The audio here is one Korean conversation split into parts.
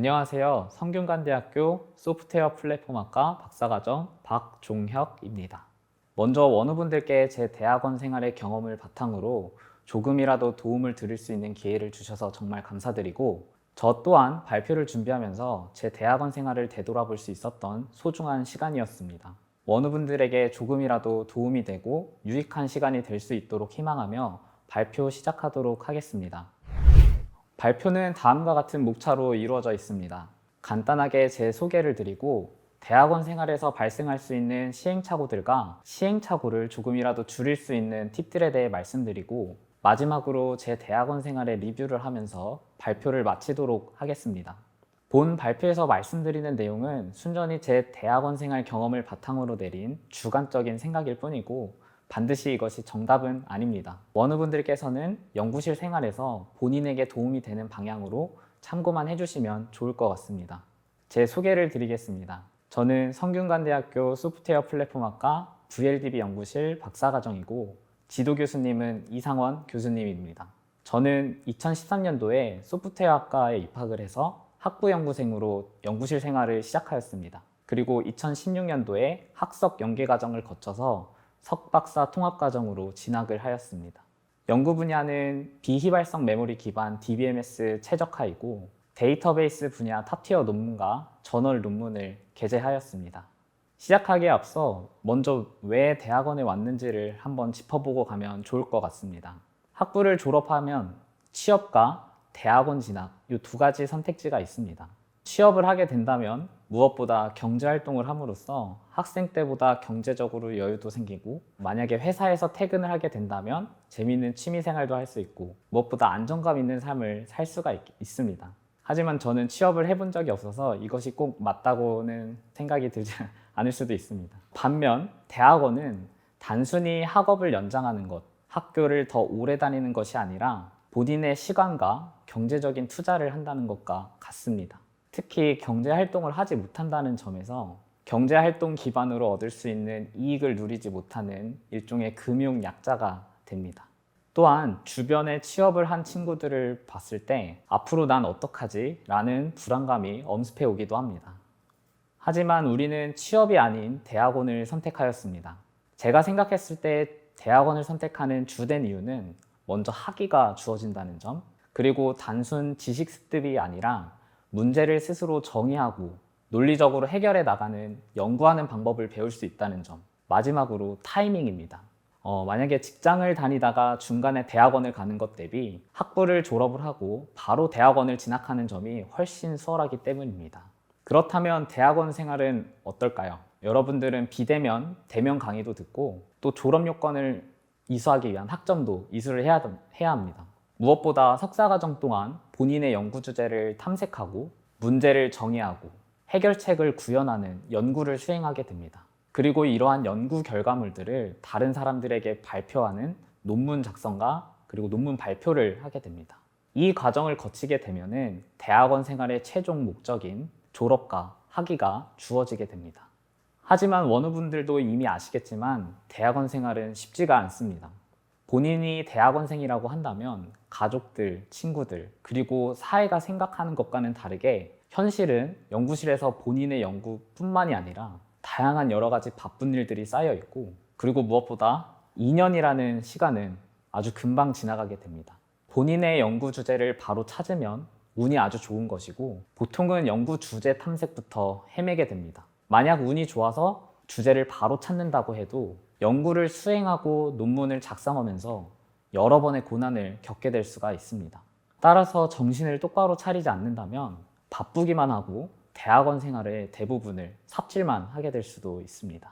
안녕하세요. 성균관대학교 소프트웨어 플랫폼학과 박사과정 박종혁입니다. 먼저 원우분들께 제 대학원 생활의 경험을 바탕으로 조금이라도 도움을 드릴 수 있는 기회를 주셔서 정말 감사드리고, 저 또한 발표를 준비하면서 제 대학원 생활을 되돌아볼 수 있었던 소중한 시간이었습니다. 원우분들에게 조금이라도 도움이 되고 유익한 시간이 될 수 있도록 희망하며 발표 시작하도록 하겠습니다. 발표는 다음과 같은 목차로 이루어져 있습니다. 간단하게 제 소개를 드리고, 대학원 생활에서 발생할 수 있는 시행착오들과 시행착오를 조금이라도 줄일 수 있는 팁들에 대해 말씀드리고, 마지막으로 제 대학원 생활의 리뷰를 하면서 발표를 마치도록 하겠습니다. 본 발표에서 말씀드리는 내용은 순전히 제 대학원 생활 경험을 바탕으로 내린 주관적인 생각일 뿐이고, 반드시 이것이 정답은 아닙니다. 원우분들께서는 연구실 생활에서 본인에게 도움이 되는 방향으로 참고만 해주시면 좋을 것 같습니다. 제 소개를 드리겠습니다. 저는 성균관대학교 소프트웨어 플랫폼학과 VLDB 연구실 박사과정이고, 지도교수님은 이상원 교수님입니다. 저는 2013년도에 소프트웨어학과에 입학을 해서 학부연구생으로 연구실 생활을 시작하였습니다. 그리고 2016년도에 학석 연계과정을 거쳐서 석박사 통합과정으로 진학을 하였습니다. 연구 분야는 비휘발성 메모리 기반 DBMS 최적화이고, 데이터베이스 분야 탑티어 논문과 저널 논문을 게재하였습니다. 시작하기에 앞서 먼저 왜 대학원에 왔는지를 한번 짚어보고 가면 좋을 것 같습니다. 학부를 졸업하면 취업과 대학원 진학, 이 두 가지 선택지가 있습니다. 취업을 하게 된다면 무엇보다 경제활동을 함으로써 학생 때보다 경제적으로 여유도 생기고, 만약에 회사에서 퇴근을 하게 된다면 재미있는 취미생활도 할 수 있고, 무엇보다 안정감 있는 삶을 살 수가 있습니다. 하지만 저는 취업을 해본 적이 없어서 이것이 꼭 맞다고는 생각이 들지 않을 수도 있습니다. 반면 대학원은 단순히 학업을 연장하는 것, 학교를 더 오래 다니는 것이 아니라 본인의 시간과 경제적인 투자를 한다는 것과 같습니다. 특히 경제활동을 하지 못한다는 점에서 경제활동 기반으로 얻을 수 있는 이익을 누리지 못하는 일종의 금융 약자가 됩니다. 또한 주변에 취업을 한 친구들을 봤을 때 앞으로 난 어떡하지? 라는 불안감이 엄습해 오기도 합니다. 하지만 우리는 취업이 아닌 대학원을 선택하였습니다. 제가 생각했을 때 대학원을 선택하는 주된 이유는 먼저 학위가 주어진다는 점, 그리고 단순 지식 습득이 아니라 문제를 스스로 정의하고 논리적으로 해결해 나가는 연구하는 방법을 배울 수 있다는 점, 마지막으로 타이밍입니다. 만약에 직장을 다니다가 중간에 대학원을 가는 것 대비 학부를 졸업을 하고 바로 대학원을 진학하는 점이 훨씬 수월하기 때문입니다. 그렇다면 대학원 생활은 어떨까요? 여러분들은 비대면, 대면 강의도 듣고, 또 졸업 요건을 이수하기 위한 학점도 이수를 해야 합니다. 무엇보다 석사과정 동안 본인의 연구 주제를 탐색하고 문제를 정의하고 해결책을 구현하는 연구를 수행하게 됩니다. 그리고 이러한 연구 결과물들을 다른 사람들에게 발표하는 논문 작성과 그리고 논문 발표를 하게 됩니다. 이 과정을 거치게 되면은 대학원 생활의 최종 목적인 졸업과 학위가 주어지게 됩니다. 하지만 원우분들도 이미 아시겠지만 대학원 생활은 쉽지가 않습니다. 본인이 대학원생이라고 한다면 가족들, 친구들, 그리고 사회가 생각하는 것과는 다르게 현실은 연구실에서 본인의 연구뿐만이 아니라 다양한 여러 가지 바쁜 일들이 쌓여 있고, 그리고 무엇보다 2년이라는 시간은 아주 금방 지나가게 됩니다. 본인의 연구 주제를 바로 찾으면 운이 아주 좋은 것이고, 보통은 연구 주제 탐색부터 헤매게 됩니다. 만약 운이 좋아서 주제를 바로 찾는다고 해도 연구를 수행하고 논문을 작성하면서 여러 번의 고난을 겪게 될 수가 있습니다. 따라서 정신을 똑바로 차리지 않는다면 바쁘기만 하고 대학원 생활의 대부분을 삽질만 하게 될 수도 있습니다.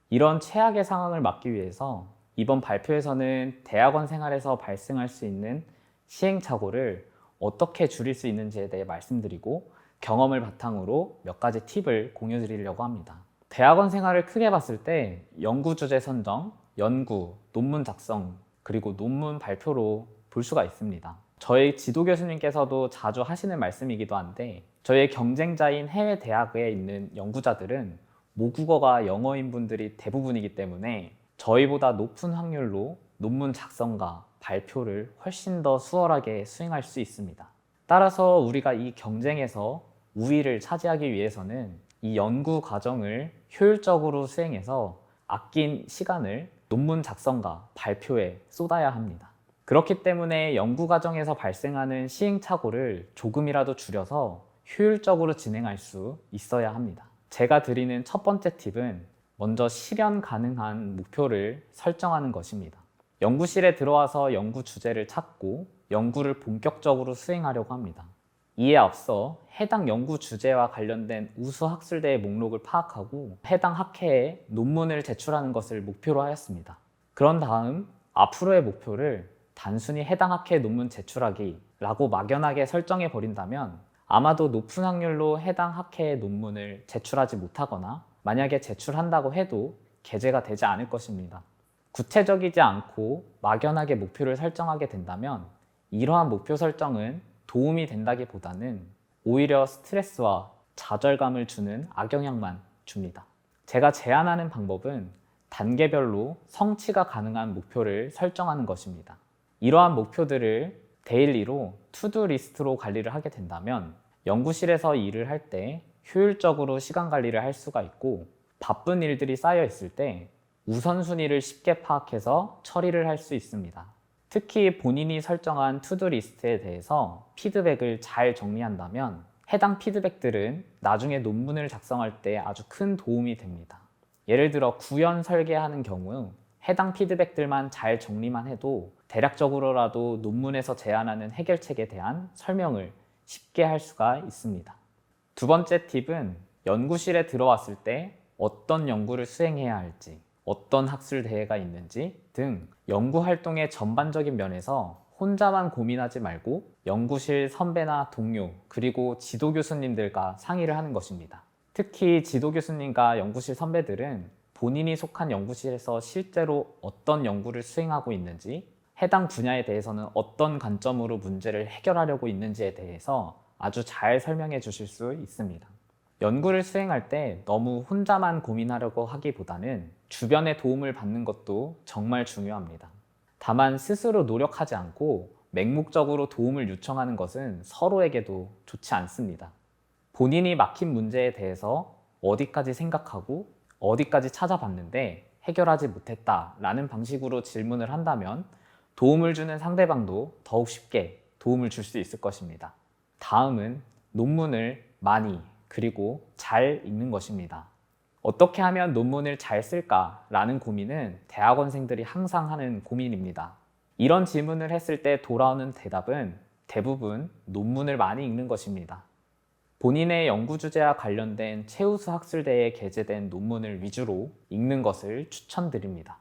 이런 최악의 상황을 막기 위해서 이번 발표에서는 대학원 생활에서 발생할 수 있는 시행착오를 어떻게 줄일 수 있는지에 대해 말씀드리고, 경험을 바탕으로 몇 가지 팁을 공유 드리려고 합니다. 대학원 생활을 크게 봤을 때 연구 주제 선정, 연구, 논문 작성, 그리고 논문 발표로 볼 수가 있습니다. 저희 지도 교수님께서도 자주 하시는 말씀이기도 한데, 저희의 경쟁자인 해외 대학에 있는 연구자들은 모국어가 영어인 분들이 대부분이기 때문에 저희보다 높은 확률로 논문 작성과 발표를 훨씬 더 수월하게 수행할 수 있습니다. 따라서 우리가 이 경쟁에서 우위를 차지하기 위해서는 이 연구 과정을 효율적으로 수행해서 아낀 시간을 논문 작성과 발표에 쏟아야 합니다. 그렇기 때문에 연구 과정에서 발생하는 시행착오를 조금이라도 줄여서 효율적으로 진행할 수 있어야 합니다. 제가 드리는 첫 번째 팁은 먼저 실현 가능한 목표를 설정하는 것입니다. 연구실에 들어와서 연구 주제를 찾고 연구를 본격적으로 수행하려고 합니다. 이에 앞서 해당 연구 주제와 관련된 우수 학술대의 목록을 파악하고 해당 학회에 논문을 제출하는 것을 목표로 하였습니다. 그런 다음 앞으로의 목표를 단순히 해당 학회 논문 제출하기라고 막연하게 설정해 버린다면 아마도 높은 확률로 해당 학회의 논문을 제출하지 못하거나 만약에 제출한다고 해도 게재가 되지 않을 것입니다. 구체적이지 않고 막연하게 목표를 설정하게 된다면 이러한 목표 설정은 도움이 된다기보다는 오히려 스트레스와 좌절감을 주는 악영향만 줍니다. 제가 제안하는 방법은 단계별로 성취가 가능한 목표를 설정하는 것입니다. 이러한 목표들을 데일리로 투두 리스트로 관리를 하게 된다면 연구실에서 일을 할 때 효율적으로 시간 관리를 할 수가 있고 바쁜 일들이 쌓여 있을 때 우선순위를 쉽게 파악해서 처리를 할 수 있습니다. 특히 본인이 설정한 투두 리스트에 대해서 피드백을 잘 정리한다면 해당 피드백들은 나중에 논문을 작성할 때 아주 큰 도움이 됩니다. 예를 들어 구현 설계하는 경우 해당 피드백들만 잘 정리만 해도 대략적으로라도 논문에서 제안하는 해결책에 대한 설명을 쉽게 할 수가 있습니다. 두 번째 팁은 연구실에 들어왔을 때 어떤 연구를 수행해야 할지, 어떤 학술 대회가 있는지 등 연구 활동의 전반적인 면에서 혼자만 고민하지 말고 연구실 선배나 동료 그리고 지도 교수님들과 상의를 하는 것입니다. 특히 지도 교수님과 연구실 선배들은 본인이 속한 연구실에서 실제로 어떤 연구를 수행하고 있는지, 해당 분야에 대해서는 어떤 관점으로 문제를 해결하려고 있는지에 대해서 아주 잘 설명해 주실 수 있습니다. 연구를 수행할 때 너무 혼자만 고민하려고 하기보다는 주변의 도움을 받는 것도 정말 중요합니다. 다만 스스로 노력하지 않고 맹목적으로 도움을 요청하는 것은 서로에게도 좋지 않습니다. 본인이 막힌 문제에 대해서 어디까지 생각하고 어디까지 찾아봤는데 해결하지 못했다라는 방식으로 질문을 한다면 도움을 주는 상대방도 더욱 쉽게 도움을 줄 수 있을 것입니다. 다음은 논문을 많이 그리고 잘 읽는 것입니다. 어떻게 하면 논문을 잘 쓸까라는 고민은 대학원생들이 항상 하는 고민입니다. 이런 질문을 했을 때 돌아오는 대답은 대부분 논문을 많이 읽는 것입니다. 본인의 연구 주제와 관련된 최우수 학술대에 게재된 논문을 위주로 읽는 것을 추천드립니다.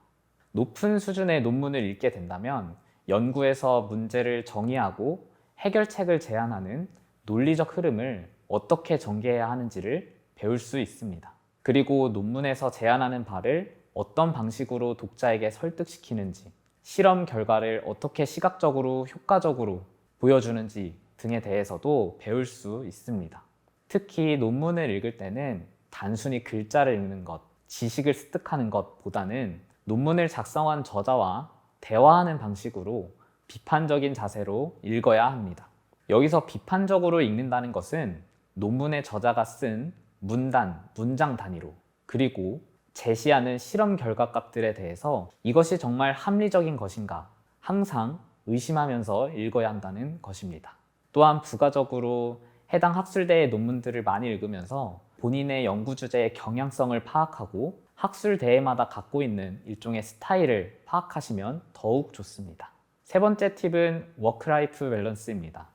높은 수준의 논문을 읽게 된다면 연구에서 문제를 정의하고 해결책을 제안하는 논리적 흐름을 어떻게 전개해야 하는지를 배울 수 있습니다. 그리고 논문에서 제안하는 바를 어떤 방식으로 독자에게 설득시키는지, 실험 결과를 어떻게 시각적으로 효과적으로 보여주는지 등에 대해서도 배울 수 있습니다. 특히 논문을 읽을 때는 단순히 글자를 읽는 것, 지식을 습득하는 것보다는 논문을 작성한 저자와 대화하는 방식으로 비판적인 자세로 읽어야 합니다. 여기서 비판적으로 읽는다는 것은 논문의 저자가 쓴 문단, 문장 단위로 그리고 제시하는 실험 결과값들에 대해서 이것이 정말 합리적인 것인가 항상 의심하면서 읽어야 한다는 것입니다. 또한 부가적으로 해당 학술대의 논문들을 많이 읽으면서 본인의 연구 주제의 경향성을 파악하고 학술대회마다 갖고 있는 일종의 스타일을 파악하시면 더욱 좋습니다. 세 번째 팁은 워크라이프 밸런스입니다.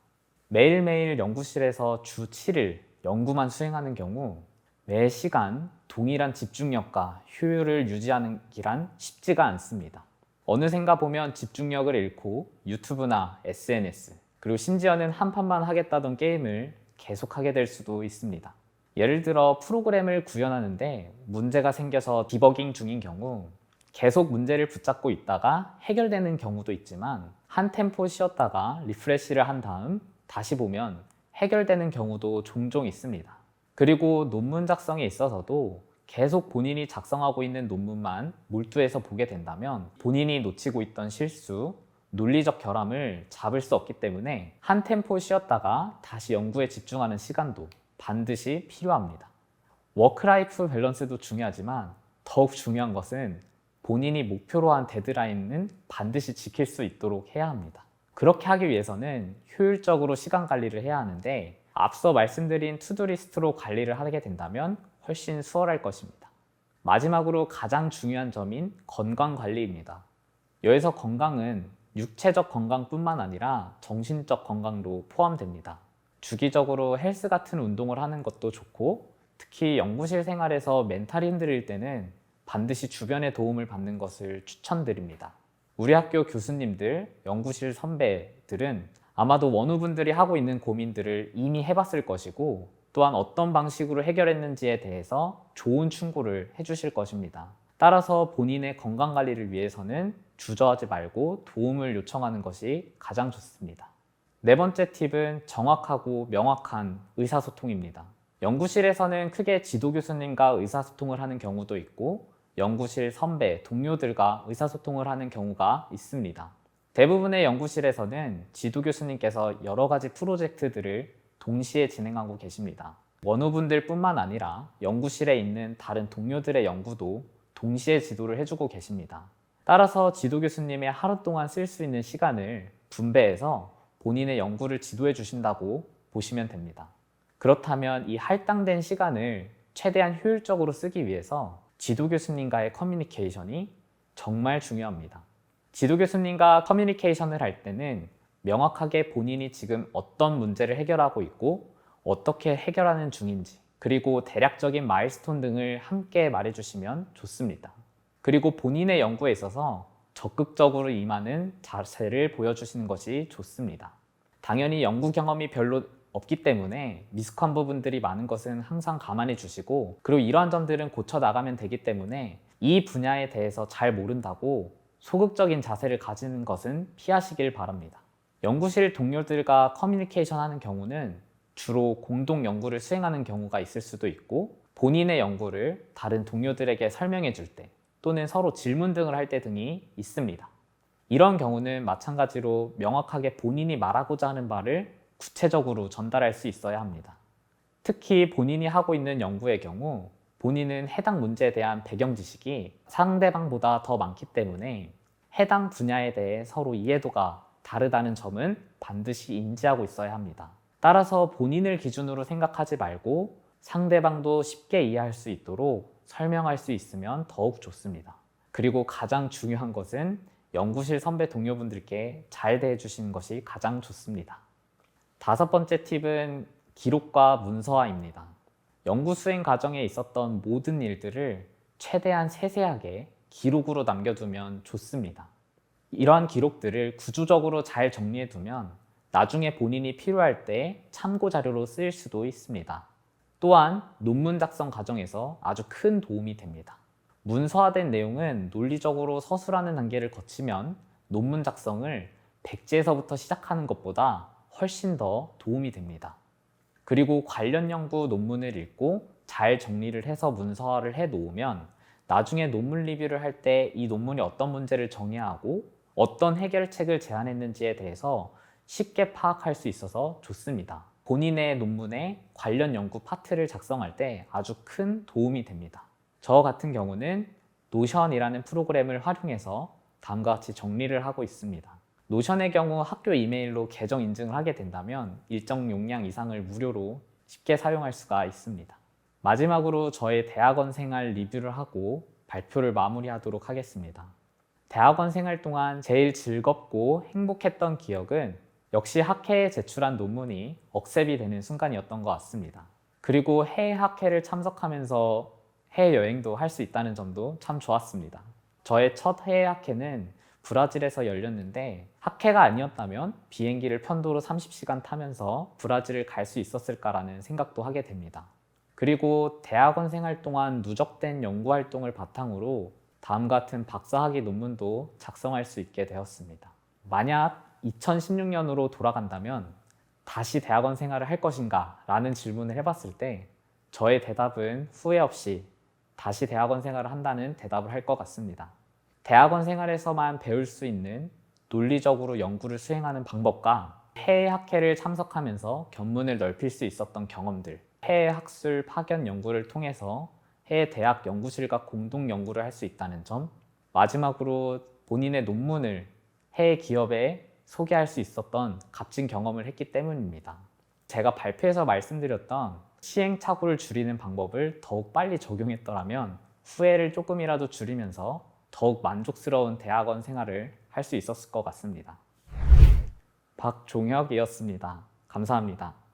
매일매일 연구실에서 주 7일 연구만 수행하는 경우 매 시간 동일한 집중력과 효율을 유지하는 기란 쉽지가 않습니다. 어느샌가 보면 집중력을 잃고 유튜브나 SNS 그리고 심지어는 한 판만 하겠다던 게임을 계속하게 될 수도 있습니다. 예를 들어 프로그램을 구현하는데 문제가 생겨서 디버깅 중인 경우 계속 문제를 붙잡고 있다가 해결되는 경우도 있지만 한 템포 쉬었다가 리프레시를 한 다음 다시 보면 해결되는 경우도 종종 있습니다. 그리고 논문 작성에 있어서도 계속 본인이 작성하고 있는 논문만 몰두해서 보게 된다면 본인이 놓치고 있던 실수, 논리적 결함을 잡을 수 없기 때문에 한 템포 쉬었다가 다시 연구에 집중하는 시간도 반드시 필요합니다. 워크라이프 밸런스도 중요하지만 더욱 중요한 것은 본인이 목표로 한 데드라인은 반드시 지킬 수 있도록 해야 합니다. 그렇게 하기 위해서는 효율적으로 시간 관리를 해야 하는데 앞서 말씀드린 투두리스트로 관리를 하게 된다면 훨씬 수월할 것입니다. 마지막으로 가장 중요한 점인 건강 관리입니다. 여기서 건강은 육체적 건강뿐만 아니라 정신적 건강도 포함됩니다. 주기적으로 헬스 같은 운동을 하는 것도 좋고 특히 연구실 생활에서 멘탈이 흔들릴 때는 반드시 주변의 도움을 받는 것을 추천드립니다. 우리 학교 교수님들, 연구실 선배들은 아마도 원우분들이 하고 있는 고민들을 이미 해봤을 것이고 또한 어떤 방식으로 해결했는지에 대해서 좋은 충고를 해주실 것입니다. 따라서 본인의 건강관리를 위해서는 주저하지 말고 도움을 요청하는 것이 가장 좋습니다. 네 번째 팁은 정확하고 명확한 의사소통입니다. 연구실에서는 크게 지도교수님과 의사소통을 하는 경우도 있고 연구실 선배, 동료들과 의사소통을 하는 경우가 있습니다. 대부분의 연구실에서는 지도교수님께서 여러 가지 프로젝트들을 동시에 진행하고 계십니다. 원우분들 뿐만 아니라 연구실에 있는 다른 동료들의 연구도 동시에 지도를 해주고 계십니다. 따라서 지도교수님의 하루 동안 쓸 수 있는 시간을 분배해서 본인의 연구를 지도해 주신다고 보시면 됩니다. 그렇다면 이 할당된 시간을 최대한 효율적으로 쓰기 위해서 지도교수님과의 커뮤니케이션이 정말 중요합니다. 지도교수님과 커뮤니케이션을 할 때는 명확하게 본인이 지금 어떤 문제를 해결하고 있고 어떻게 해결하는 중인지 그리고 대략적인 마일스톤 등을 함께 말해주시면 좋습니다. 그리고 본인의 연구에 있어서 적극적으로 임하는 자세를 보여주시는 것이 좋습니다. 당연히 연구 경험이 별로 없기 때문에 미숙한 부분들이 많은 것은 항상 감안해 주시고 그리고 이러한 점들은 고쳐 나가면 되기 때문에 이 분야에 대해서 잘 모른다고 소극적인 자세를 가지는 것은 피하시길 바랍니다. 연구실 동료들과 커뮤니케이션 하는 경우는 주로 공동 연구를 수행하는 경우가 있을 수도 있고 본인의 연구를 다른 동료들에게 설명해 줄 때 또는 서로 질문 등을 할 때 등이 있습니다. 이런 경우는 마찬가지로 명확하게 본인이 말하고자 하는 바를 구체적으로 전달할 수 있어야 합니다. 특히 본인이 하고 있는 연구의 경우 본인은 해당 문제에 대한 배경 지식이 상대방보다 더 많기 때문에 해당 분야에 대해 서로 이해도가 다르다는 점은 반드시 인지하고 있어야 합니다. 따라서 본인을 기준으로 생각하지 말고 상대방도 쉽게 이해할 수 있도록 설명할 수 있으면 더욱 좋습니다. 그리고 가장 중요한 것은 연구실 선배 동료분들께 잘 대해주시는 것이 가장 좋습니다. 다섯 번째 팁은 기록과 문서화입니다. 연구 수행 과정에 있었던 모든 일들을 최대한 세세하게 기록으로 남겨두면 좋습니다. 이러한 기록들을 구조적으로 잘 정리해두면 나중에 본인이 필요할 때 참고 자료로 쓰일 수도 있습니다. 또한 논문 작성 과정에서 아주 큰 도움이 됩니다. 문서화된 내용은 논리적으로 서술하는 단계를 거치면 논문 작성을 백지에서부터 시작하는 것보다 훨씬 더 도움이 됩니다. 그리고 관련 연구 논문을 읽고 잘 정리를 해서 문서화를 해 놓으면 나중에 논문 리뷰를 할 때 이 논문이 어떤 문제를 정의해야 하고 어떤 해결책을 제안했는지에 대해서 쉽게 파악할 수 있어서 좋습니다. 본인의 논문에 관련 연구 파트를 작성할 때 아주 큰 도움이 됩니다. 저 같은 경우는 노션이라는 프로그램을 활용해서 다음과 같이 정리를 하고 있습니다. 노션의 경우 학교 이메일로 계정 인증을 하게 된다면 일정 용량 이상을 무료로 쉽게 사용할 수가 있습니다. 마지막으로 저의 대학원 생활 리뷰를 하고 발표를 마무리하도록 하겠습니다. 대학원 생활 동안 제일 즐겁고 행복했던 기억은 역시 학회에 제출한 논문이 억셉이 되는 순간이었던 것 같습니다. 그리고 해외 학회를 참석하면서 해외여행도 할 수 있다는 점도 참 좋았습니다. 저의 첫 해외 학회는 브라질에서 열렸는데 학회가 아니었다면 비행기를 편도로 30시간 타면서 브라질을 갈 수 있었을까라는 생각도 하게 됩니다. 그리고 대학원 생활 동안 누적된 연구활동을 바탕으로 다음 같은 박사학위 논문도 작성할 수 있게 되었습니다. 만약 2016년으로 돌아간다면 다시 대학원 생활을 할 것인가? 라는 질문을 해봤을 때 저의 대답은 후회 없이 다시 대학원 생활을 한다는 대답을 할 것 같습니다. 대학원 생활에서만 배울 수 있는 논리적으로 연구를 수행하는 방법과 해외 학회를 참석하면서 견문을 넓힐 수 있었던 경험들, 해외 학술 파견 연구를 통해서 해외 대학 연구실과 공동 연구를 할 수 있다는 점, 마지막으로 본인의 논문을 해외 기업에 소개할 수 있었던 값진 경험을 했기 때문입니다. 제가 발표에서 말씀드렸던 시행착오를 줄이는 방법을 더욱 빨리 적용했더라면 후회를 조금이라도 줄이면서 더욱 만족스러운 대학원 생활을 할 수 있었을 것 같습니다. 박종혁이었습니다. 감사합니다.